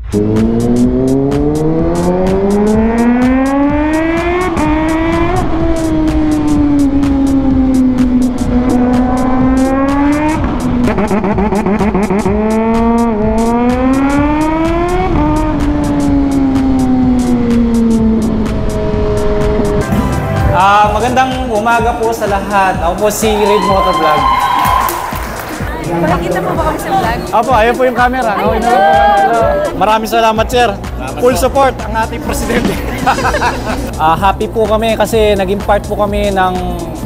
Magandang umaga po sa lahat. Ako po si Reid Motovlog. Makikita mo ba kami sa vlog? Opo, ayun po yung camera. Okay na po. Maraming salamat, sir. Full support ang ating presidente. Happy po kami kasi naging part po kami ng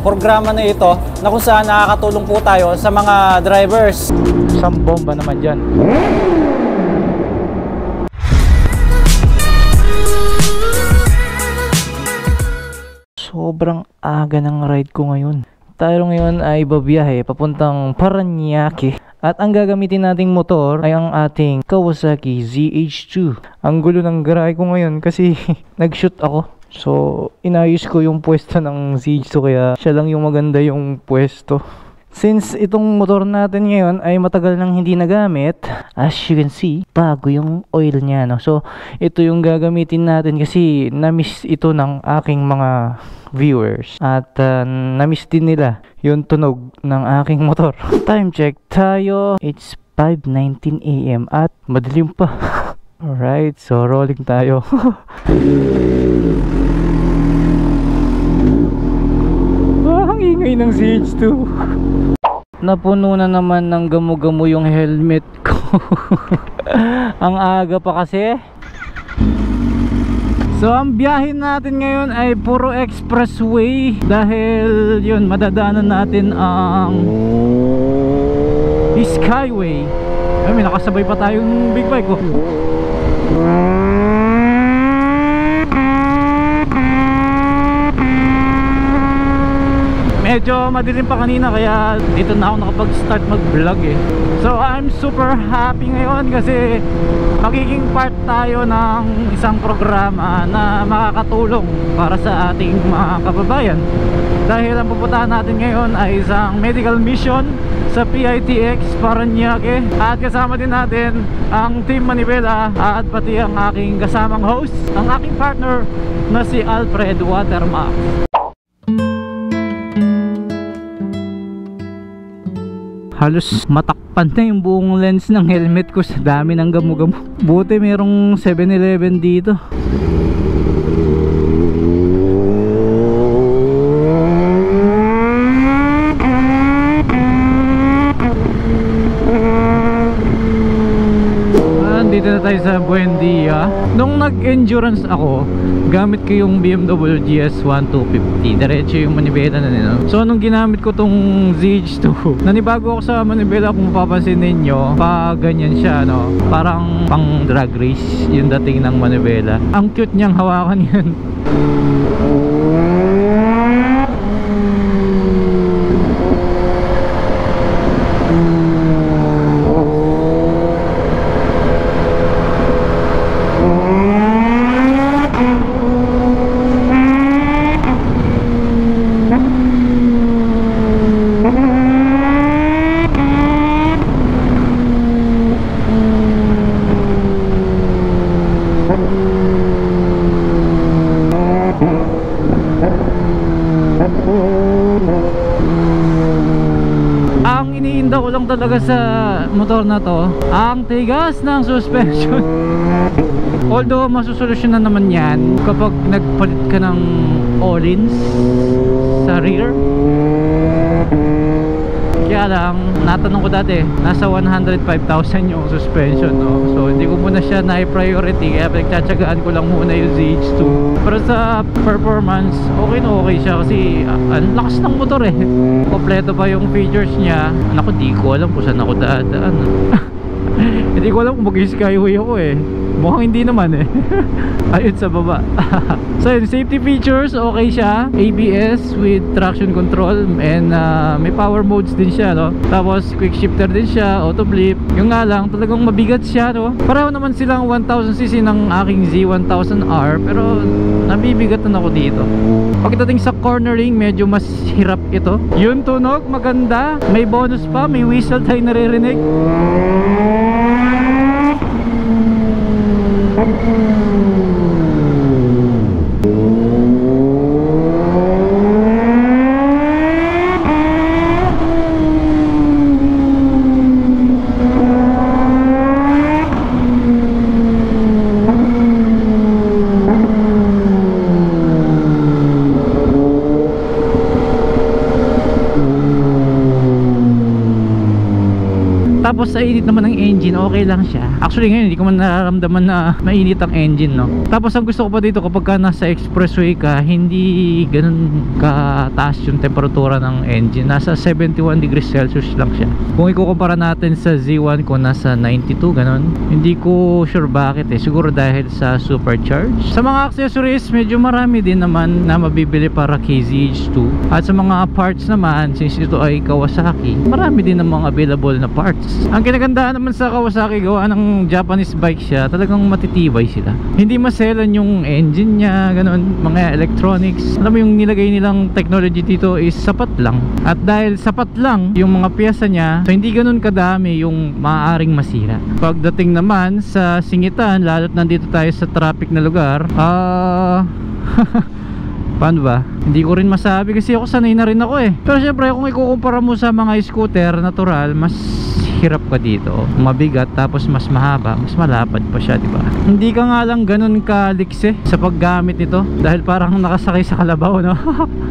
programa na ito na kung saan nakakatulong po tayo sa mga drivers. Isang bomba naman dyan. Sobrang aga ng ride ko ngayon. Tayo ngayon ay babiyahe papuntang Parañaque. At ang gagamitin nating motor ay ang ating Kawasaki ZH2. Ang gulo ng garahe ko ngayon kasi nag-shoot ako. So, inayos ko yung pwesto ng ZH2 kaya siya lang yung maganda yung pwesto. Since itong motor natin ngayon ay matagal nang hindi nagamit, as you can see, bago yung oil niya, no? So, ito yung gagamitin natin kasi na-miss ito ng aking mga viewers. At na-miss din nila yung tunog ng aking motor. Time check tayo. It's 5:19 AM at madilim pa. Alright, so rolling tayo. Ang ingay ng ZH2. Napuno na naman ng gamo-gamo yung helmet ko. Ang aga pa kasi. So ang biyahe natin ngayon ay puro expressway dahil yun madadaanan natin ang Skyway. Ay, may nakasabay pa tayong big bike ko. Medyo madilim pa kanina kaya dito na ako nakapag-start mag-vlog eh. So I'm super happy ngayon kasi magiging part tayo ng isang programa na makakatulong para sa ating mga kababayan. Dahil ang pupuntahan natin ngayon ay isang medical mission sa PITX Parañaque. At kasama din natin ang Team Manibela at pati ang aking kasamang host, ang aking partner na si Alfred Watermax. Halos matakpan na yung buong lens ng helmet ko sa dami ng gamo-gamo. Buti merong 7-Eleven dito. Dito na tayo sa Buendia. Nung nag-endurance ako, gamit ko yung BMW GS1 250. Diretso yung manibela na nila. So nung ginamit ko tong ZH2, nanibago ako sa manibela kung mapapansin ninyo. Pa ganyan siya, no? Parang pang drag race yung dating ng manibela. Ang cute niyang hawakan yun. Ang iniinda ko lang talaga sa motor na to, ang tigas ng suspension. Although masusolusyonan naman yan kapag nagpalit ka ng O-rings sa rear. Kaya lang, natanong ko dati, nasa 105,000 yung suspension, no? So hindi ko muna siya na-priority, kaya pinagtsatsagaan ko lang muna yung ZH2. Pero sa performance, okay na okay siya kasi ang lakas ng motor eh. Kompleto pa yung features niya. Naku, di ko alam kung saan ako dadaan. Hindi ko alam kung mag-skyway ako eh. Mukhang hindi naman eh. Ayun sa baba. So yun, safety features okay siya. ABS with traction control and may power modes din siya, no? Tapos quick shifter din siya, auto blip. Yung nga lang, talagang mabigat siya, no? Pareho naman silang 1000cc ng aking Z1000R, pero nabibigatan ako dito. Pagdating sa cornering, medyo mas hirap ito. Yung tunog maganda, may bonus pa, may whistle tayo naririnig. Tapos sa init naman ng engine, okay lang siya. Actually ngayon hindi ko man nararamdaman na mainit ang engine, no. Tapos ang gusto ko pa dito, kapag ka nasa expressway ka, hindi ganun kataas yung temperatura ng engine. Nasa 71 degrees Celsius lang siya. Kung ikukumpara natin sa Z1 ko, nasa 92 ganun. Hindi ko sure bakit eh. Siguro dahil sa supercharge. Sa mga accessories, medyo marami din naman na mabibili para kay ZH2. At sa mga parts naman, since ito ay Kawasaki, marami din namang available na parts. Ang kinagandaan naman sa Kawasaki, gawa ng Japanese bike siya, talagang matitibay sila. Hindi maselan yung engine niya, ganun, mga electronics. Alam mo yung nilagay nilang technology dito is sapat lang. At dahil sapat lang yung mga piyesa niya, so hindi ganun kadami yung maaaring masira. Pagdating naman sa singitan, lalo't nandito tayo sa traffic na lugar, paano ba? Hindi ko rin masabi kasi ako sanay na rin ako eh. Pero syempre kung ikukumpara mo sa mga scooter natural, mas hirap ka dito, mabigat, tapos mas mahaba, mas malapad pa siya, diba? Hindi ka nga lang ganun kalikse sa paggamit nito dahil parang nakasakay sa kalabaw, no?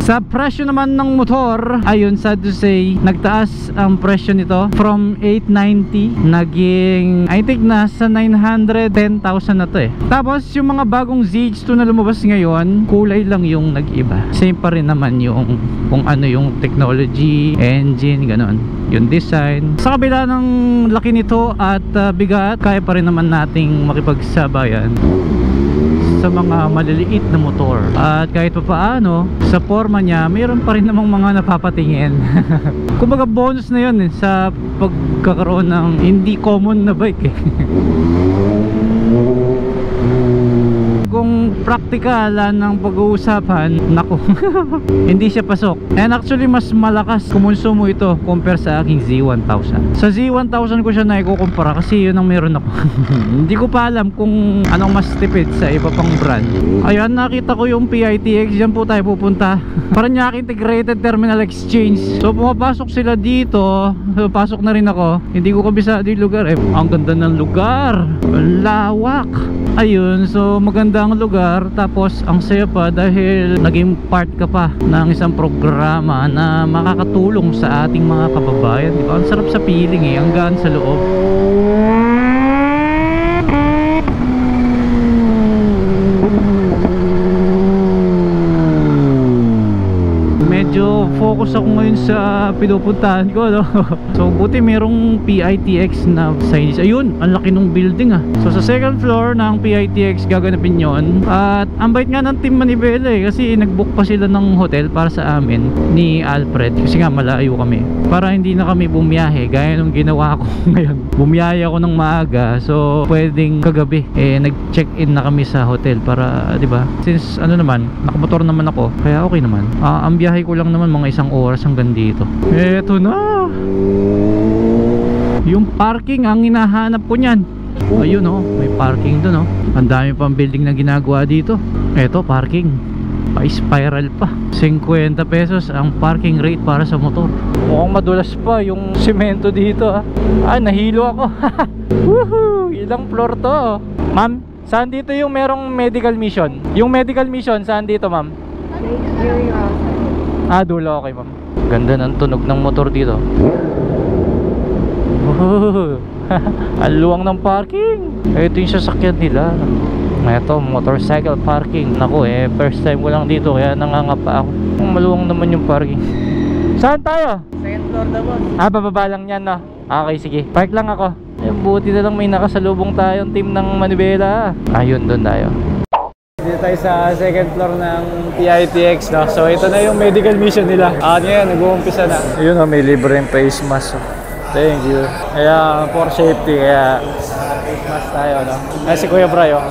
Sa presyo naman ng motor, ayun, sad to say, nagtaas ang presyo nito from 890 naging, I think nasa 910,000 na to eh. Tapos yung mga bagong ZH2 na lumabas ngayon, kulay lang yung nag-iba. Same pa rin naman yung kung ano yung technology, engine, ganun, yung design. Sa kabila ng laki nito at bigat, kaya pa rin naman nating makipagsabayan sa mga maliliit na motor. At kahit pa paano, sa forma niya, mayroon pa rin namang mga napapatingin. Kumbaga bonus na yun eh, sa pagkakaroon ng hindi common na bike eh. Kung praktikalan ng pag-uusapan, naku, hindi siya pasok. And actually mas malakas kumonsumo ito compare sa aking Z1000. Sa Z1000 ko siya naikukumpara kasi yun ang meron ako. Hindi ko pa alam kung anong mas tipid sa iba pang brand. Ayan, nakita ko yung PITX. Diyan po tayo pupunta. Paranaque Integrated Terminal Exchange. So pumapasok sila dito. So pasok na rin ako. Hindi ko kabisado yung lugar eh. Ang ganda ng lugar, lawak. Ayun, so maganda ang lugar. Tapos ang saya pa dahil naging part ka pa ng isang programa na makakatulong sa ating mga kababayan, diba? Ang sarap sa feeling eh, ang gaan sa loob. Medyo focus ako ngayon sa pinupuntahan ko, no? So buti merong PITX na signage. Ayun, ang laki ng building ah. So sa second floor ng PITX gaganapin yon. At ang bait nga ng Team Manibela eh, kasi nagbook pa sila ng hotel para sa amin ni Alfred, kasi nga malayo kami, para hindi na kami bumiyahe gaya nung ginawa ko ngayon. Bumiyahe ako ng maaga, so pwedeng kagabi eh nag-check-in na kami sa hotel para, di ba? Since ano naman, nakamotor naman ako, kaya okay naman. Ang biyahe ko lang naman mga 1 oras hanggang dito. Eto na, yung parking ang hinahanap ko niyan. Ayun oh, may parking doon oh. Ang dami pang building na ginagawa dito. Eto, parking pa-spiral pa. 50 pesos ang parking rate para sa motor. Mukhang madulas pa yung semento dito ah. Nahilo ako. Woohoo! Ilang floor to? Ma'am, saan dito yung merong medical mission? Yung medical mission, saan dito ma'am? Dulo, okay ma'am. Ganda ng tunog ng motor dito. Ang luwang ng parking. Ito yung sasakyan nila. Ito, motorcycle parking. Naku eh, first time ko lang dito kaya nangangapa ako. Maluwang naman yung parking. Saan tayo? Second floor na boss. Bababa lang yan no? Okay, sige. Park lang ako. Buti na lang may nakasalubong tayong team ng Manibela. Ayun, doon tayo. Dito tayo sa second floor ng PITX, no? So ito na yung medical mission nila. Ngayon, nag-uumpisa na. Ayun o, may libreng face mask. Thank you. Kaya for safety, kaya face mask tayo, no? Si Kuya Brayo.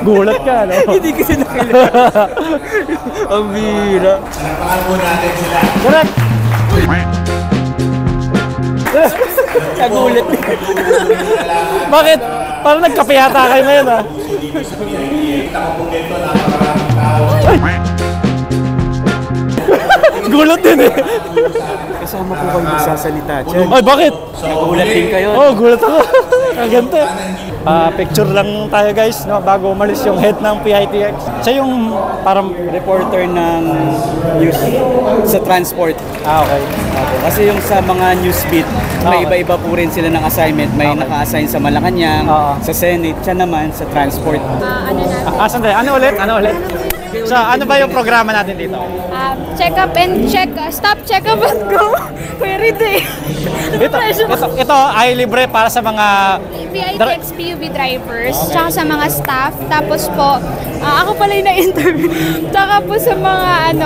Gulat ka, no? Hindi kasi nakilala. Ang bira. Napangal po natin sila. Correct! Nagulat. Bakit? Parang nagkape yata kayo ngayon ah. Gulat din eh. Kasama po kayo magsasalita dyan. Ay, bakit? Nagulat din kayo. Oh, gulat ako. Ang ganda. Picture lang tayo guys, no, bago umalis yung head ng PITX. Siya yung parang Reporter ng news sa transport. okay. Kasi yung sa mga news beat, may Okay. iba-iba po rin sila ng assignment. May naka-assign sa Malacanang, Oo. sa Senate, siya naman sa transport. Sandali. Ano ulit? So, ano ba yung programa natin dito? Check up and check, stop, check up and go. Kuya Rito eh. Ito ay libre para sa mga PITX PUV drivers, tsaka sa mga staff. Tapos po, ako pala yung na-interview. Tsaka po sa mga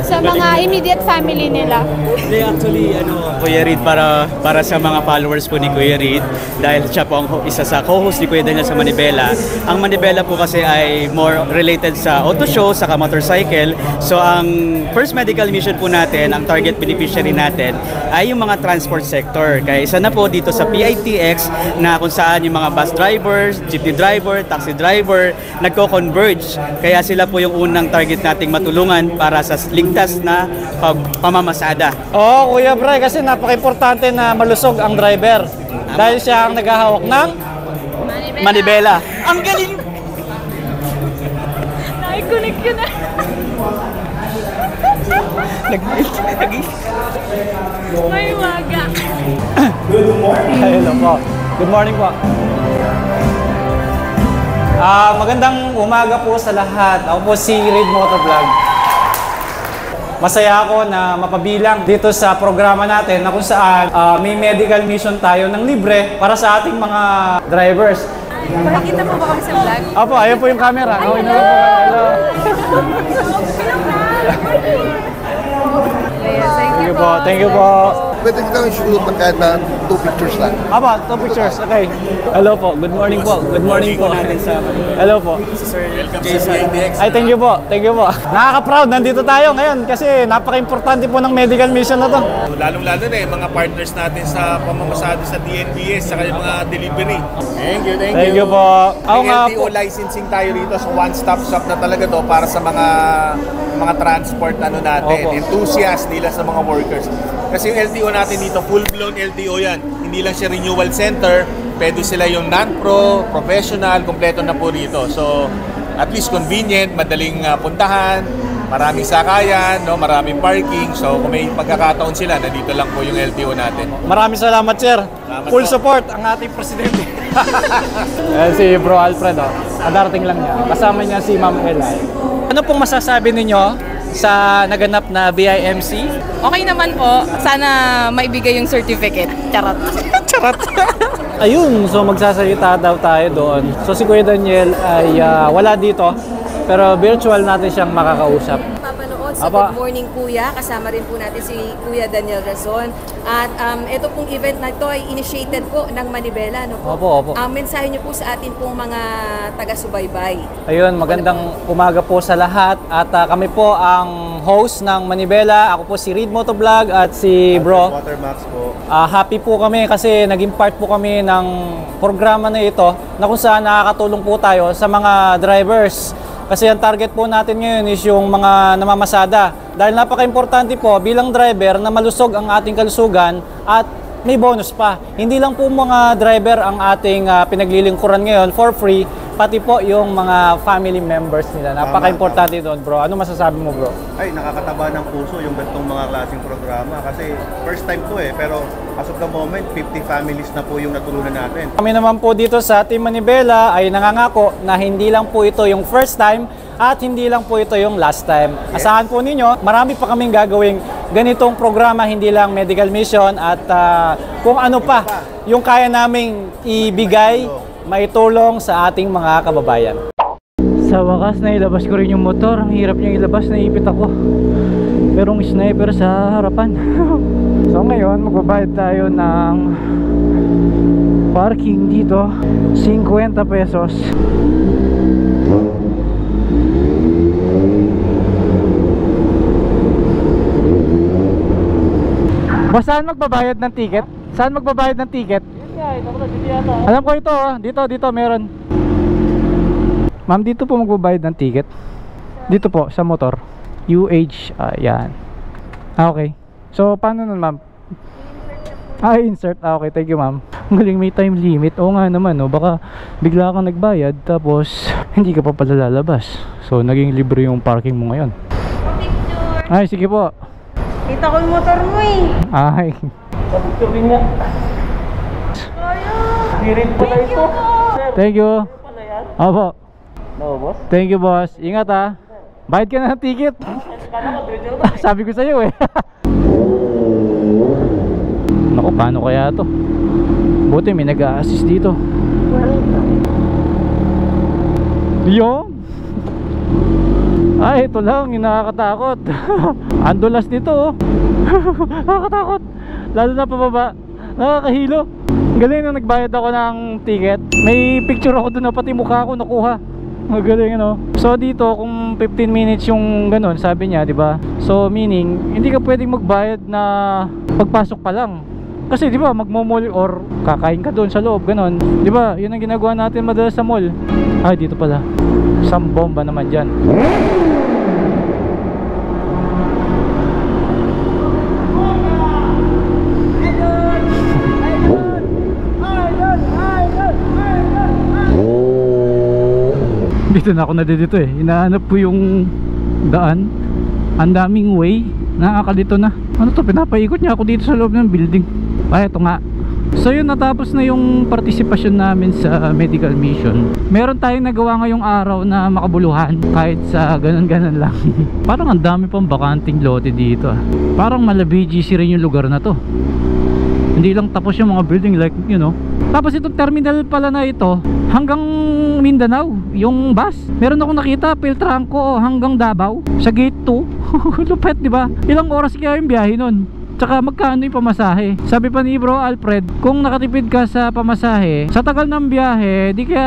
sa mga immediate family nila. Hindi, actually, Kuya Reed, para sa mga followers po ni Kuya Reed, dahil siya po ang isa sa co-host ni Kuya Daniel sa Manibela. Ang Manibela po kasi ay more related sa auto show, saka motorcycle. So, ang first medical mission po natin, ang target beneficiary natin, ay yung mga transport sector. Kaya isa na po dito sa PITX na kung saan yung mga bus drivers, jeepney driver, taxi driver, nagko-converge. Kaya sila po yung unang target nating matulungan para sa ligtas na pamamasada. Oo, Kuya Bray, kasi napaka-importante na malusog ang driver. Dahil siya ang naghahawak ng Manibela. Ang galing! Nai-connect yun na. May waga. Hello po. Good morning po. Magandang umaga po sa lahat. Ako po si Reed Motovlog. Masaya ako na mapabilang dito sa programa natin na kung saan may medical mission tayo ng libre para sa ating mga drivers. Makikita mo ba kami sa vlog? Opo, ayun po yung camera. Okay na lang po. Hello. Thank you po. Thank you po. Pwede kang shoot kahit na 2 pictures lang. Aba, 2 pictures. Okay. Hello po. Good morning po. Good morning po. natin sa Hello po. Sir Jason. Ay, thank you po. Thank you po. Nakaka-proud. Nandito tayo ngayon kasi napaka-importante po ng medical mission na to. Lalong-lalo na yung mga partners natin sa pamamasada sa DNBS sa yung mga delivery. Thank you, thank Thank you po. Ako May nga LTO po. licensing tayo rito, so one-stop shop na talaga to para sa mga transport natin, Opo. enthusiasts nila sa mga workers. Kasi yung LTO natin dito, full-blown LTO yan. Hindi lang siya renewal center, pwede sila yung non-pro, professional, kompleto na po rito. So, at least convenient, madaling puntahan, maraming sakayan, no, maraming parking. So, kung may pagkakataon sila, nandito lang po yung LTO natin. Maraming salamat, sir. Full po. support ang ating presidente. Si Bro Alfred, darating lang niya. Kasama niya si Ma'am Eli. Ano pong masasabi ninyo sa naganap na BIMC? Okay naman po. Sana maibigay yung certificate. Charot. Charot. Ayun, so magsasalita daw tayo doon. So si Kuya Daniel ay wala dito, pero virtual natin siyang makakausap. Papanood sa Aba. Good Morning Kuya, kasama rin po natin si Kuya Daniel Razon. At ito pong event na ito ay initiated po ng Manibela. No po? Opo, opo. Ang mensahe niyo po sa atin pong mga taga-subaybay. Ayun, magandang umaga po sa lahat. At kami po ang host ng Manibela. Ako po si Reed Motovlog at si Bro. Watermax po. Happy po kami kasi naging part po kami ng programa na ito na kung saan nakakatulong po tayo sa mga drivers. Kasi ang target po natin ngayon is yung mga namamasada. Dahil napaka-importante po bilang driver na malusog ang ating kalusugan at may bonus pa. Hindi lang po mga driver ang ating pinaglilingkuran ngayon for free, pati po yung mga family members nila. Napaka-importante doon, bro. Ano masasabi mo, bro? Ay, nakakataba ng puso yung ganitong mga klaseng programa kasi first time to pero as of the moment, 50 families na po yung natulungan natin. Kami naman po dito sa Team Manibela ay nangangako na hindi lang po ito yung first time at hindi lang po ito yung last time. Asahan po ninyo, marami pa kaming gagawing ganitong programa, hindi lang medical mission at kung ano pa yung kaya naming ibigay, maitulong sa ating mga kababayan. Sa wakas, nailabas ko rin yung motor. Ang hirap niyang ilabas, naipit ako. Merong sniper sa harapan. So ngayon, magbabayad tayo ng parking dito, 50 pesos. Basta magbabayad ng ticket? Saan magbabayad ng ticket? Alam ko ito, oh. Dito meron. Ma'am, dito po magbabayad ng ticket. Dito po sa motor. UH, yan. Okay. So paano nun, ma'am? Insert. Okay, thank you, ma'am. Ang galing, may time limit. Oo nga naman, no? Baka bigla kang nagbayad tapos hindi ka pa pala lalabas. So naging libre yung parking mo ngayon. Ay, sige po. Kita ko yung motor mo eh. Ay. Pagturin nga. Hirit pala ito. Thank you. Opo. Thank you, boss. Ingat, ha. Bayad ka na ng ticket. Sabi ko sa'yo eh. Naku, paano kaya to? Buti may nag-a-assist dito. Yung ay, ito lang, yung nakakatakot. Andulas nito, oh. Nakakatakot. Lalo na pababa. Nakakahilo. Galing na nagbayad ako ng ticket. May picture ako doon na pati mukha ko nakuha. Magaling, ano. So dito kung 15 minutes yung ganun, sabi niya, 'di ba? So meaning hindi ka pwedeng magbayad na pagpasok pa lang. Kasi 'di ba, magmo-mall or kakain ka doon sa loob, ganun. 'Di ba? 'Yun ang ginagawa natin madalas sa mall. Ay, dito pala. Isang bomba naman diyan. Dito na ako dito eh. Hinahanap ko yung daan. Ang daming way. Nakakalito na. Ano to? Pinapaikot niya ako dito sa loob ng building. Ay, ito nga. So yun, natapos na yung partisipasyon namin sa medical mission. Meron tayong nagawa ngayong araw na makabuluhan kahit sa ganun-ganun lang. Parang ang dami pang bakanting lote dito. Parang mala BGC rin yung lugar na to. Hindi lang tapos yung mga building like, you know. Tapos itong terminal pala na ito hanggang Mindanao, yung bus. Meron akong nakita, Piltrangco hanggang Davao sa gate 2. Lupet, di ba? Ilang oras kaya yung biyahe nun? Tsaka magkano yung pamasahe? Sabi pa ni Bro Alfred, kung nakatipid ka sa pamasahe, sa tagal ng biyahe, di kaya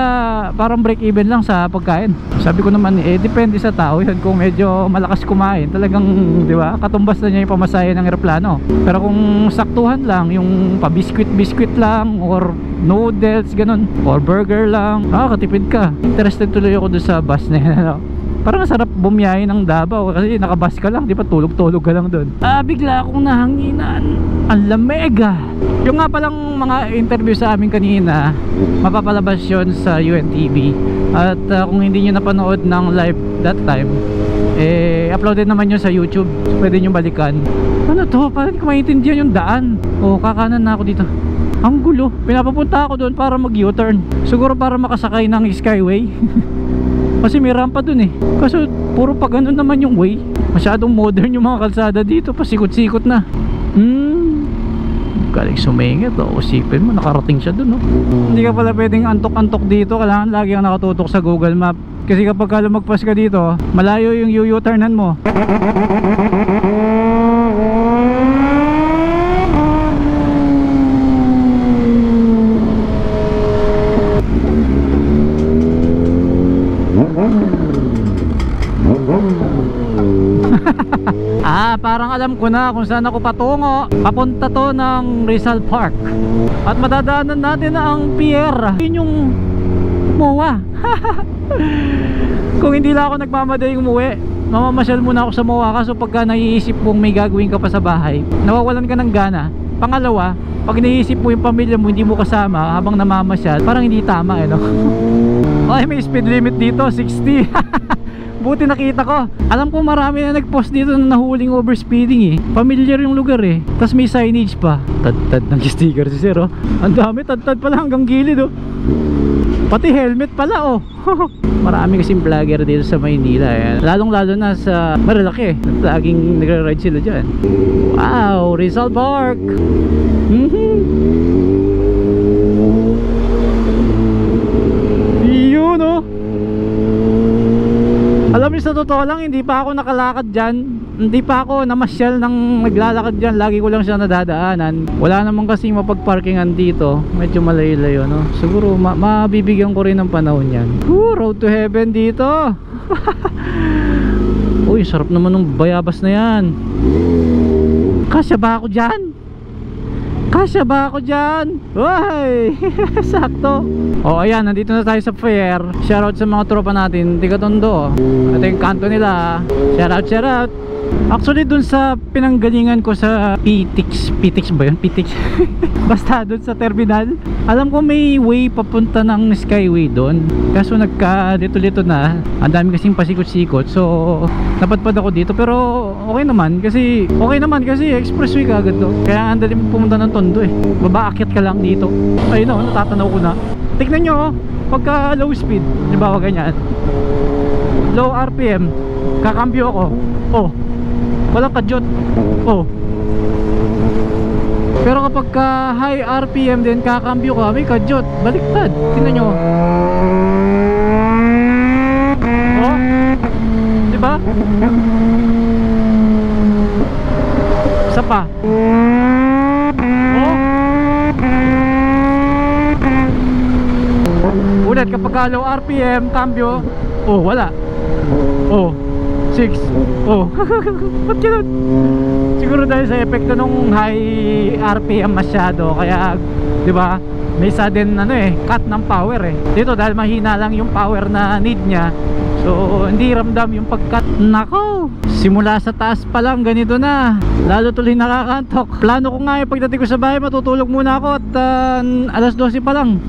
parang break even lang sa pagkain. Sabi ko naman, depende sa tao yan. Kung medyo malakas kumain, talagang, di ba, katumbas na niya yung pamasahe ng eroplano. Pero kung saktuhan lang, yung pa-biscuit lang, or noodles, ganun, or burger lang, katipid ka. Interested tuloy ako doon sa bus na yan, ano? Parang masarap bumiyahe ng Davao kasi nakabas ka lang, di ba, tulog-tulog ka lang doon. Bigla akong nahanginan. Ang lamega. Yung nga palang mga interview sa amin kanina, mapapalabas yun sa UNTV. At kung hindi nyo napanood ng live that time, uploaded naman yun sa YouTube. Pwede nyo balikan. Ano to? Parang hindi ko maintindihan yung daan. Kakanan na ako dito. Ang gulo. Pinapapunta ako doon para mag U-turn. Siguro para makasakay ng Skyway. Kasi may rampa dun eh. Kaso puro pa ganun naman yung way. Masyadong modern yung mga kalsada dito. Pasikot-sikot na. Galing sumingit. Usipin mo, nakarating siya dun, no? Hindi ka pala pwedeng antok-antok dito. Kailangan lagi kang nakatutok sa Google Map. Kasi kapag lumagpas ka dito, malayo yung U-turnan mo. Parang alam ko na kung saan ako patungo. Papunta to ng Rizal Park. At madadaanan natin na ang pier. Yun yung MOA. Kung hindi lang ako nagmamadaling umuwi, mamamasyal muna ako sa MOA. Kaso pagka naiisip mong may gagawin ka pa sa bahay, nawawalan ka ng gana. Pangalawa, pag iniisip mo yung pamilya mo, hindi mo kasama habang namamasyal, parang hindi tama, no? Ay, may speed limit dito, 60. Buti nakita ko. Alam ko marami na nagpost dito na nahuling overspeeding eh. Familiar yung lugar eh. Tapos may signage pa. Tad-tad ng sticker si Sir, oh. Ang dami, tad-tad pala hanggang gilid, oh. Pati helmet pala, oh. Marami kasing vlogger dito sa Maynila eh. Lalong-lalo na sa Marilaki. Laging nagra-ride sila dyan. Wow, Rizal Park. Yun, oh. Alam niyo, sa totoo lang, hindi pa ako nakalakad dyan. Hindi pa ako namasyal ng naglalakad dyan. Lagi ko lang siya nadadaanan. Wala naman kasi mapagparkingan dito. Medyo malayo-layo, no? Siguro mabibigyan ko rin ng panahon yan. Road to heaven dito. Uy, sarap naman ng bayabas na yan. Kasya ba ako dyan? Kasya ba ako dyan? Uy! Sakto. O ayan, nandito na tayo sa fair. Shoutout sa mga tropa natin, Tiga Tondo. Ito yung kanto nila. Shoutout. Actually dun sa pinanggalingan ko sa PTX ba yun? PTX basta dun sa terminal, alam ko may way papunta ng Skyway dun, kaso nagka-lito-lito na, ang dami kasing pasikot-sikot, so napadpad ako dito. Pero okay naman kasi expressway ka agad to, kaya ang dali pumunta ng Tondo eh. Babaakyat ka lang dito. Ayun o, natatanaw ko na. Tignan nyo, pagka low speed, halimbawa ganyan, low RPM, kakambyo ako, oh, walang kadyot. Oh. Pero kapag ka high RPM din kakambyo ka, may kadyot. Baliktad. Tingnan nyo. Oh. Diba? Isa pa. Oh. Ulit kapag ka low RPM cambio, oh, wala. Oh. 6. Oh. Ba't ganun? Siguro dahil sa epekto nung high RPM masyado, kaya, di ba, may sudden cut ng power eh. Dito dahil mahina lang yung power na need niya, so hindi ramdam yung pag-cut. Nako, simula sa taas pa lang ganito na. Lalo tuloy nakakantok. Plano ko nga pagdating ko sa bahay, matutulog muna ako at alas 12 pa lang.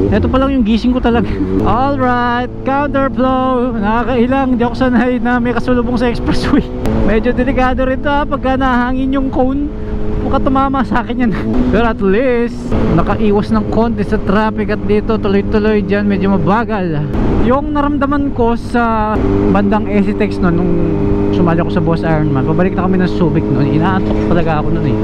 Ito pa lang yung gising ko talaga. Alright, counterflow. Nakakailang, hindi ako sanay na may kasulubong sa expressway. Medyo delikado rin ito pagka nahangin yung cone. Mukha tumama sa akin yan. Pero at least nakaiwas ng konti sa traffic. At dito tuloy-tuloy dyan, medyo mabagal. Yung naramdaman ko sa bandang SCTEX noon, nung sumali ako sa Boss Ironman, pabalik na kami ng Subic noon, inaantok talaga ako noon eh.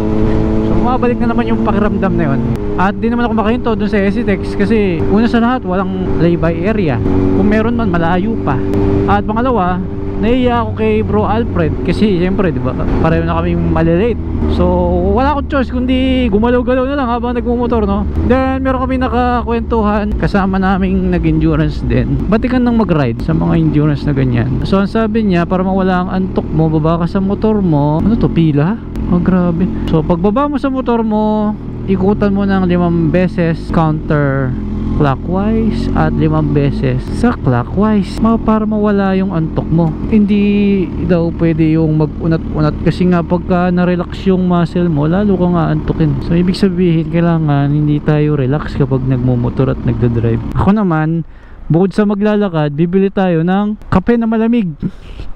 So mabalik na naman yung pakiramdam na yun. At di naman ako makahinto dun sa SCTEX kasi una sa lahat walang lay-by area. Kung meron man, malayo pa. At pangalawa, naiiya ako kay Bro Alfred kasi siyempre diba, pareho na kaming malilate. So wala akong choice kundi gumalaw-galaw na lang habang nagmumotor, no? Then meron kami nakakwentuhan, kasama naming nag-endurance din. Batikan ng mag-ride sa mga endurance na ganyan. So ang sabi niya, para mawala ang antok mo, baba ka sa motor mo. Ano to, pila? Oh grabe. So pagbaba mo sa motor mo, ikutan mo ng 5 beses counter clockwise at 5 beses sa clockwise, para mawala yung antok mo. Hindi daw pwede yung mag-unat-unat kasi nga pagka na-relax yung muscle mo, lalo ka nga antukin. So ibig sabihin, kailangan hindi tayo relax kapag nagmumotor at nagdadrive. Ako naman, bukod sa maglalakad, bibili tayo ng kape na malamig.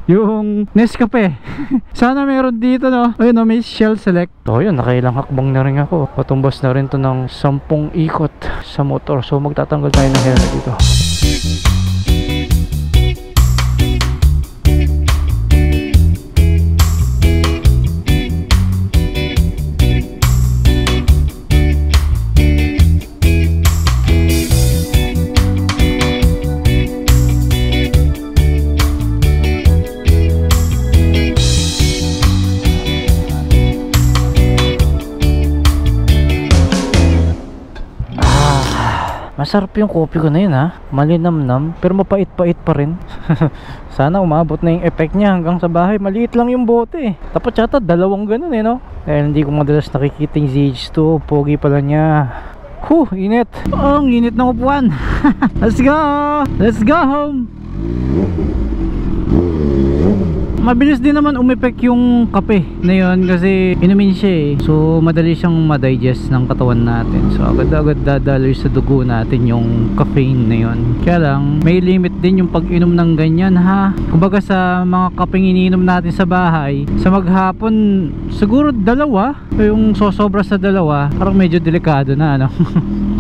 Yung Nescafe. Sana meron dito, no? Ayun, no, may Shell Select. So yun, nakailang hakbang na rin ako. Patumbas na rin to ng 10 ikot sa motor. So magtatanggal tayo ng helmet dito. Masarap yung kopi ko na yun, ha. Malinamnam pero mapait-pait pa rin. Sana umabot na yung effect niya hanggang sa bahay. Maliit lang yung bote eh. Dapat yata 2 ganun eh, no? Dahil hindi ko madalas nakikita yung ZH2. Pogi pala niya. Init. Ang init ng upuan. Let's go! Let's go home! Mabilis din naman umepek yung kape na yun kasi inumin siya eh. So madali siyang ma-digest ng katawan natin. So agad-agad dadaloy sa dugo natin yung caffeine na yun. Kaya lang may limit din yung pag-inom ng ganyan, ha. Kumbaga sa mga kapeng iniinom natin sa bahay, sa maghapon siguro 2, yung sosobra sa 2 parang medyo delikado na, ano.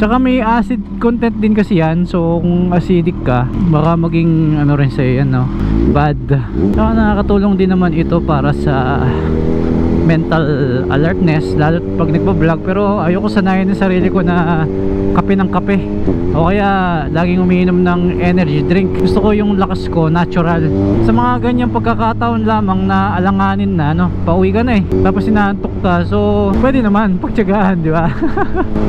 Tsaka may acid content din kasi yan. So kung acidic ka, baka maging ano rin sa'yo yan, no? Bad. Tsaka nakakatulong din naman ito para sa mental alertness, lalo pag nagpa-vlog. Pero ayoko sanayin ng sarili ko na kape ng kape, o kaya laging umiinom ng energy drink. Gusto ko yung lakas ko natural. Sa mga ganyang pagkakataon lamang na alanganin na, no, pauwi ka na eh, tapos inaantok ka, so pwede naman pagtiyagaan, di ba?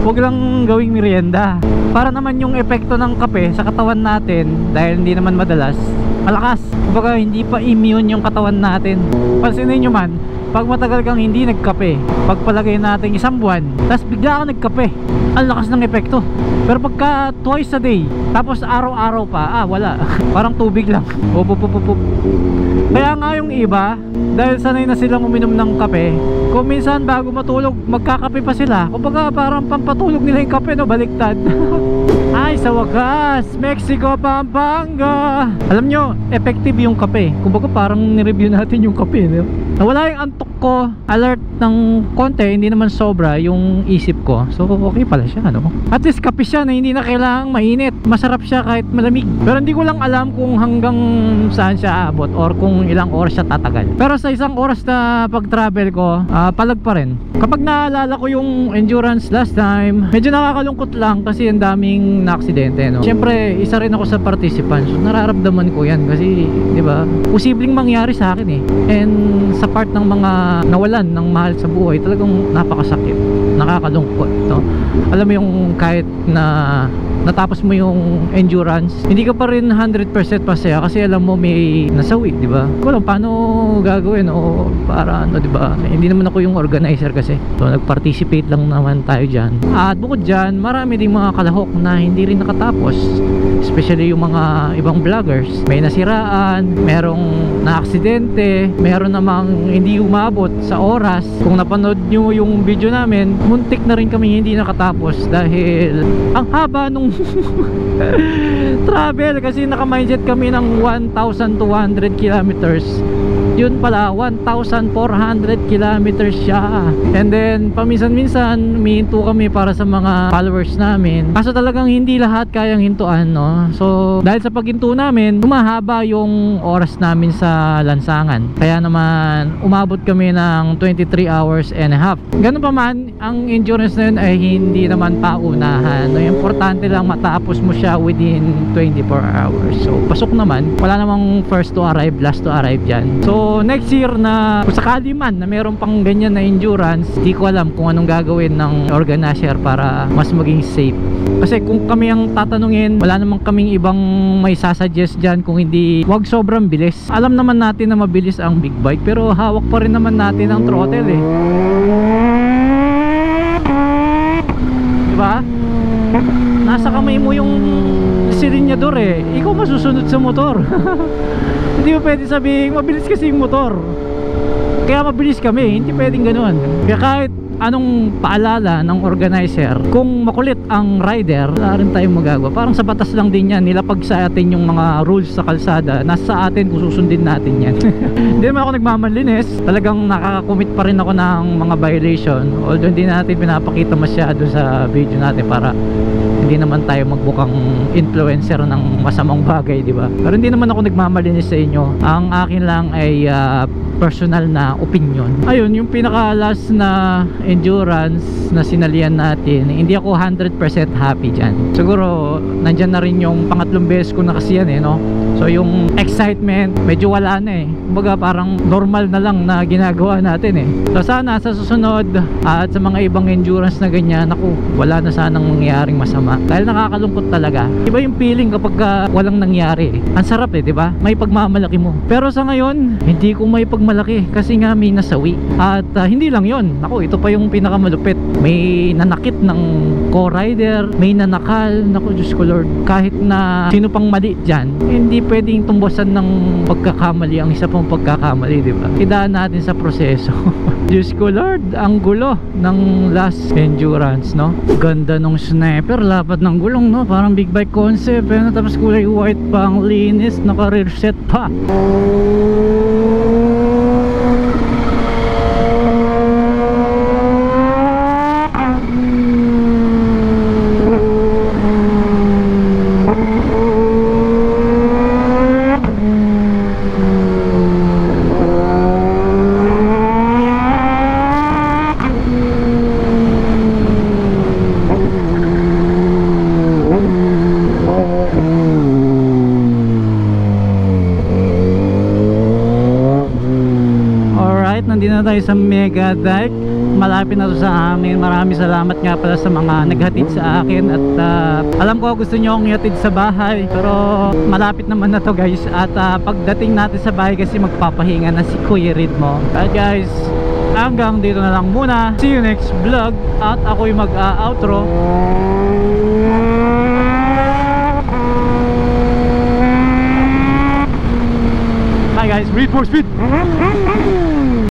Huwag lang gawing merienda. Para naman yung epekto ng kape sa katawan natin, dahil hindi naman madalas, malakas. Kumbaga hindi pa immune yung katawan natin. Pansinin nyo man, pag matagal kang hindi nagkape, pagpalagay natin isang buwan, tapos bigla ka nagkape, ang lakas ng epekto. Pero pagka twice a day, tapos araw-araw pa, wala. Parang tubig lang. Kaya nga yung iba, dahil sanay na silang uminom ng kape, kung minsan bago matulog, magkakape pa sila. Kumbaga parang pampatulog nila yung kape, no? Baliktad. Ay, sa wakas, Mexico, Pampanga. Alam nyo, effective yung kape. Kumbaga parang nireview natin yung kape, no? Nawala yung antok ko, alert ng konti, hindi naman sobra yung isip ko. So okay pala siya, no? At least kape siya na hindi na kailangang mainit. Masarap siya kahit malamig. Pero hindi ko lang alam kung hanggang saan siya aabot or kung ilang oras siya tatagal. Pero sa isang oras na pag-travel ko, palag pa rin. Kapag naalala ko yung endurance last time, medyo nakakalungkot lang kasi ang daming na-aksidente, no? Siyempre, isa rin ako sa participants. So, nararamdaman ko yan kasi, di ba, posibleng mangyari sa akin eh. And sa part ng mga nawalan ng mahal sa buhay, talagang napakasakit, nakakalungkot, no? Alam mo yung kahit na natapos mo yung endurance, hindi ka pa rin 100% masaya kasi alam mo may nasawi, di ba? Kung paano gagawin o para ano, di ba? Hindi naman ako yung organizer kasi. So nag-participate lang naman tayo diyan. At bukod diyan, marami ding mga kalahok na hindi rin nakatapos. Especially yung mga ibang vloggers. May nasiraan, merong na-aksidente, meron namang hindi umabot sa oras. Kung napanood nyo yung video namin, muntik na rin kami hindi nakatapos dahil ang haba nung travel kasi naka-mindset kami ng 1,200 kilometers. Yun pala 1,400 kilometers siya. And then paminsan-minsan humihinto kami para sa mga followers namin. Kaso talagang hindi lahat kayang hintuan, no? So dahil sa paghinto namin, humahaba yung oras namin sa lansangan. Kaya naman umabot kami ng 23 hours and a half. Ganun pa man, ang endurance na yun ay hindi naman paunahan, no? Importante lang matapos mo siya within 24 hours. So pasok naman, wala namang first to arrive, last to arrive dyan. So next year na kung sakali man na meron pang ganyan na endurance, di ko alam kung anong gagawin ng organizer para mas maging safe. Kasi kung kami ang tatanungin, wala namang kaming ibang may sasuggest dyan kung hindi wag sobrang bilis. Alam naman natin na mabilis ang big bike, pero hawak pa rin naman natin ang throttle eh, diba? Nasa kamay mo yung silinyador eh, ikaw masusunod sa motor. Hindi mo pwede sabihin mabilis kasi yung motor kaya mabilis kami, hindi pwedeng ganoon. Kaya kahit anong paalala ng organizer, kung makulit ang rider, wala rin tayong magagawa. Parang sa batas lang din yan, nilapag sa atin yung mga rules sa kalsada, nasa atin kung susundin natin yan. Hindi naman ako nagmamanlinis, talagang nakakakomit pa rin ako ng mga violation, although hindi natin pinapakita masyado sa video natin para hindi naman tayo magbukang influencer ng masamang bagay, di ba? Pero hindi naman ako nagmamalinis sa inyo. Ang akin lang ay personal na opinion. Ayun, yung pinaka last na endurance na sinalian natin, hindi ako 100% happy dyan. Siguro nandyan na rin yung pangatlong beses ko na kasi yan eh, no? So yung excitement medyo wala na eh. Kumbaga parang normal na lang na ginagawa natin eh. So sana sa susunod at sa mga ibang endurance na ganyan, naku, wala na sanang mangyaring masama. Dahil nakakalungkot talaga. Iba yung feeling kapag walang nangyari. Ang sarap eh, di ba? May pagmamalaki mo. Pero sa ngayon, hindi ko may pagmalaki kasi nga may nasawi. At hindi lang yon. Naku, ito pa yung pinakamalupit. May nanakit ng co-rider, may nanakal. Naku, Diyos ko Lord. Kahit na sino pang mali dyan, hindi pwedeng tumbasan ng pagkakamali ang isa pang pagkakamali, di ba? Idaan natin sa proseso. Diyos ko Lord, ang gulo ng last endurance, no? Ganda nung sniper, lapat ng gulong, no? Parang big bike concept, eh? Tapos kulay white pa, ang linis, naka-rear set pa. Nandito na tayo sa Mega Dike. malapit na to sa amin. Maraming salamat nga pala sa mga naghatid sa akin. At alam ko gusto nyo akong ihatid sa bahay, pero malapit naman na to guys. At pagdating natin sa bahay kasi magpapahinga na si Kuya Reed mo. At guys, hanggang dito na lang muna. See you next vlog. At ako'y mag-outro. Hi guys, Reed for Speed!